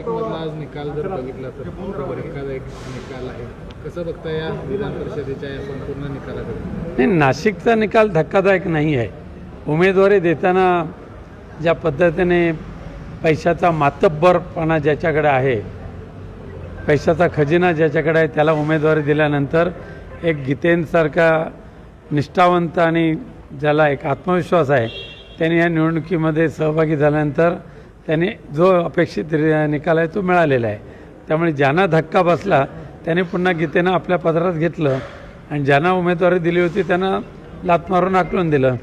नाशिकमधला आज निकाल जर बघितला तर धक्कादायक निकाल आहे. कसं बघता या विधान परिषदेच्या या संपूर्ण निकालाकडे? नाही, नाशिकचा निकाल धक्कादायक नाही आहे. उमेदवारी देताना ज्या पद्धतीने पैशाचा मातब्बरपणा ज्याच्याकडे आहे, पैशाचा खजिना ज्याच्याकडे आहे, त्याला उमेदवारी दिल्यानंतर एक गीतेंसारखा निष्ठावंत आणि ज्याला एक आत्मविश्वास आहे, त्यांनी या निवडणुकीमध्ये सहभागी झाल्यानंतर त्यांनी जो अपेक्षित निकाल आहे तो मिळालेला आहे. त्यामुळे ज्यांना धक्का बसला त्याने पुन्हा गीतेनं आपल्या पदरात घेतलं आणि ज्यांना उमेदवारी दिली होती त्यांना लाथ मारून हाकलून दिलं.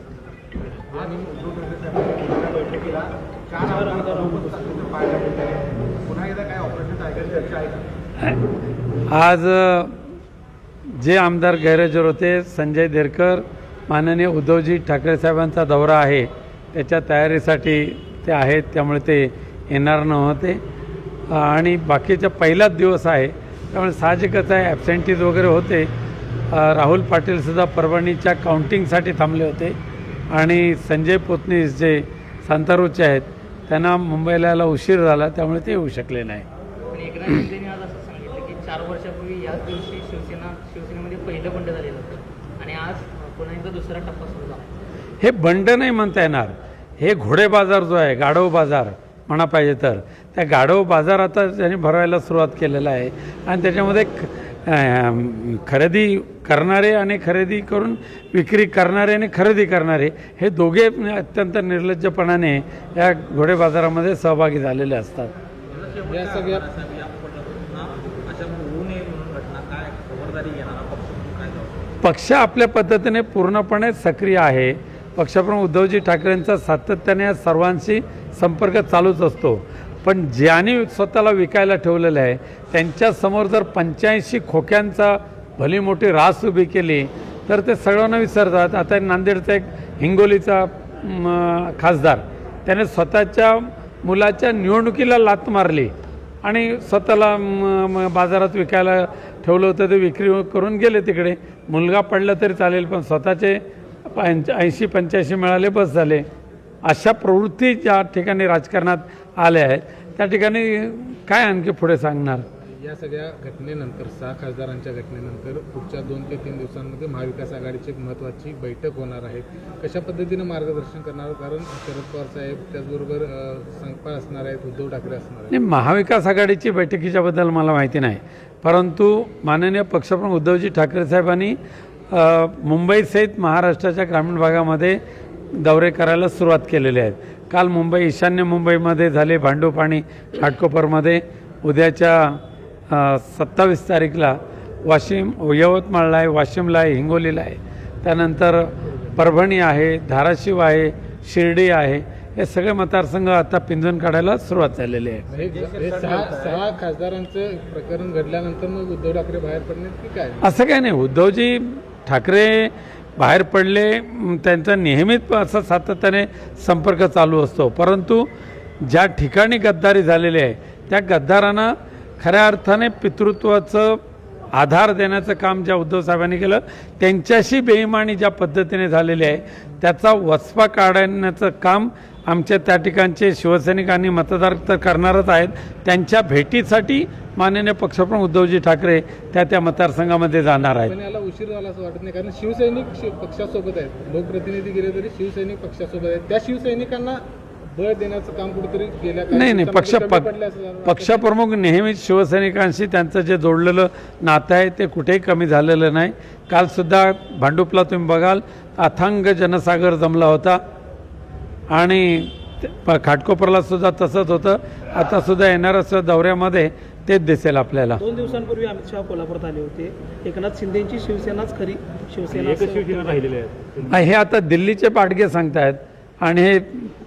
आज जे आमदार गैरहजर होते, संजय देरकर, माननीय उद्धवजी ठाकरे साहेबांचा दौरा आहे त्याच्या तयारीसाठी ते आहेत, त्यामुळे ते येणार नव्हते. आणि बाकीचा पहिलाच दिवस आहे त्यामुळे साहजिकच आहे ॲबसेंटीज वगैरे होते. राहुल पाटीलसुद्धा परभणीच्या काउंटिंगसाठी थांबले होते आणि संजय पोतनीस जे सांतारूचे आहेत त्यांना मुंबईला यायला उशीर झाला, त्यामुळे ते येऊ शकले नाही. पण एकनाथ शिंदेने आज असं सांगितलं की 4 वर्षापूर्वी याच दिवशी शिवसेनेमध्ये पहिलं बंड झालेलं होतं आणि आज पुन्हा एकदा दुसरा टप्पा सुरू झाला. हे बंड नाही म्हणता येणार, हे घोडे बाजार जो आहे, गाढव बाजार म्हणा पाहिजे तर, त्या गाढव बाजार आता त्यांनी भरवायला सुरुवात केलेला आहे आणि त्याच्यामध्ये खरेदी करणारे आणि खरेदी करून विक्री करणारे आणि खरेदी करणारे हे दोघे अत्यंत निर्लज्जपणाने या घोडे बाजारामध्ये सहभागी झालेले असतात. या सगळ्या पक्ष आपल्या पद्धतीने पूर्णपणे सक्रिय आहे. पक्षप्रमुख उद्धवजी ठाकरेंचा सातत्याने या सर्वांशी संपर्क चालूच असतो. पण ज्यांनी स्वतःला विकायला ठेवलेलं आहे त्यांच्यासमोर जर 85 खोक्यांचा भली मोठी रास उभी केली तर ते सर्वांना विसरतात. आता नांदेडचा एक हिंगोलीचा खासदार त्याने स्वतःच्या मुलाच्या निवडणुकीला लाथ मारली आणि स्वतःला बाजारात विकायला ठेवलं होतं, ते विक्री करून गेले तिकडे. मुलगा पडला तरी चालेल पण स्वतःचे 80-85 मिळाले बस झाले. अशा प्रवृत्ती ज्या ठिकाणी राजकारणात आल्या आहेत त्या ठिकाणी काय आणखी पुढे सांगणार. या सगळ्या घटनेनंतर 6 खासदारांच्या घटनेनंतर पुढच्या 2 ते 3 दिवसांमध्ये महाविकास आघाडीची एक महत्त्वाची बैठक होणार आहे. कशा पद्धतीनं मार्गदर्शन करणार? कारण शरद पवार साहेब त्याचबरोबर संकपाळ असणार आहेत, उद्धव ठाकरे असणार आहेत. नाही, महाविकास आघाडीची बैठकीच्याबद्दल मला माहिती नाही, परंतु माननीय पक्षप्रमुख उद्धवजी ठाकरे साहेबांनी मुंबईसहित महाराष्ट्राच्या ग्रामीण भागामध्ये दौरे करायला सुरुवात केलेले आहेत. काल मुंबई, ईशान्य मुंबईमध्ये झाले, भांडूप आणि घाटकोपरमध्ये. उद्याच्या 27 तारीखला वाशिम, यवतमाळला आहे, वाशिमला आहे, हिंगोलीला आहे, त्यानंतर परभणी आहे, धाराशिव आहे, शिर्डी आहे. हे सगळे मतदारसंघ आता पिंजून काढायला सुरुवात झालेली आहे. हे 6 खासदारांचं प्रकरण घडल्यानंतर मग उद्धव ठाकरे बाहेर पडण्यात की काय? असं काय नाही, उद्धवजी ठाकरे बाहेर पडले, त्यांचा नेहमीच असं सातत्याने संपर्क चालू असतो. परंतु ज्या ठिकाणी गद्दारी झालेली आहे त्या गद्दारांना खऱ्या अर्थाने पितृत्वाचं आधार देण्याचं काम ज्या उद्धव साहेबांनी केलं, त्यांच्याशी बेईमानी ज्या पद्धतीने झालेली आहे त्याचा वचपा काढण्याचं काम आमच्या त्या ठिकाणचे शिवसैनिक आणि मतदार तर करणारच आहेत. त्यांच्या भेटीसाठी माननीय पक्षप्रमुख उद्धवजी ठाकरे त्या मतदारसंघामध्ये जाणार आहेत. पण याला उशीर झाला असं वाटत नाही, कारण शिवसैनिक पक्षासोबत आहेत, लोकप्रतिनिधी गेले तरी शिवसैनिक पक्षासोबत आहेत. त्या शिवसैनिकांना बळ देण्याचं काम कुठेतरी केलं नाही, पक्षप्रमुख नेहमीच शिवसैनिकांशी त्यांचं जे जोडलेलं नातं आहे ते कुठेही कमी झालेलं नाही. कालसुद्धा भांडूपला तुम्ही बघाल अथांग जनसागर जमला होता आणि घाटकोपरला सुद्धा तसंच होतं. आता सुद्धा येणाऱ्या दौऱ्यामध्ये तेच दिसेल आपल्याला. 2 दिवसांपूर्वी अमित शहा कोल्हापुरात आले होते. एकनाथ शिंदेची शिवसेनाच खरी शिवसेना राहिलेली आहे. हे आता दिल्लीचे पाडगे सांगतायत आणि हे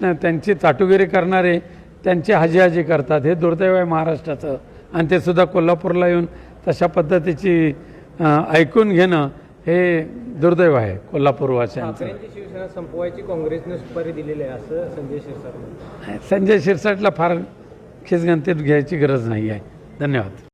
त्यांची चाटुगिरी करणारे त्यांची हाजी करतात. हे दुर्दैव आहे महाराष्ट्राचं आणि ते सुद्धा कोल्हापूरला येऊन तशा पद्धतीची ऐकून घेणं हे दुर्दैव आहे कोल्हापूरवासियांचं. शिवसेना संपवायची काँग्रेसने सुपारी दिलेली आहे असं संजय शिरसाट. संजय शिरसाटला फार खिसगंतीत घ्यायची गरज नाही आहे. धन्यवाद.